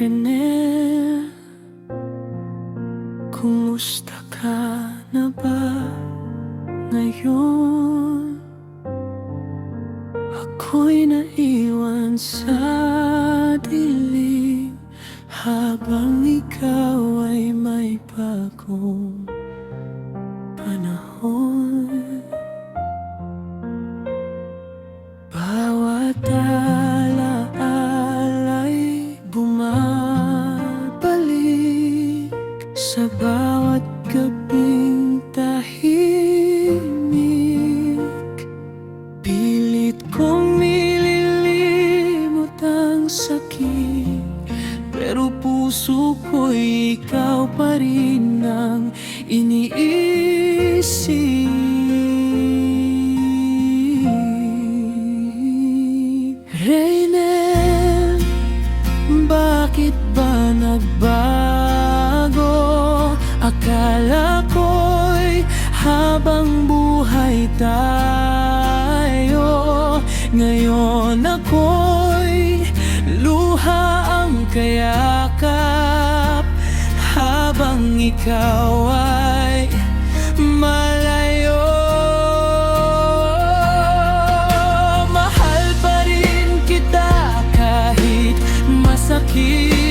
Renel, kumusta ka na ba ngayon? Ako'y naiwan sa dilim habang ikaw ay may bagong panahon. Bawat alaala'y bumabalik sa bawat gabing tahimik. Pilit kong nililimot ang sakit, pero puso ko'y ikaw pa rin ang iniisip. Renel, bakit ba nagbago? Akala ko'y habang buhay tayo, ngayon ako'y luha ang kayakap habang ikaw ay malayo. Mahal pa rin kita kahit masakit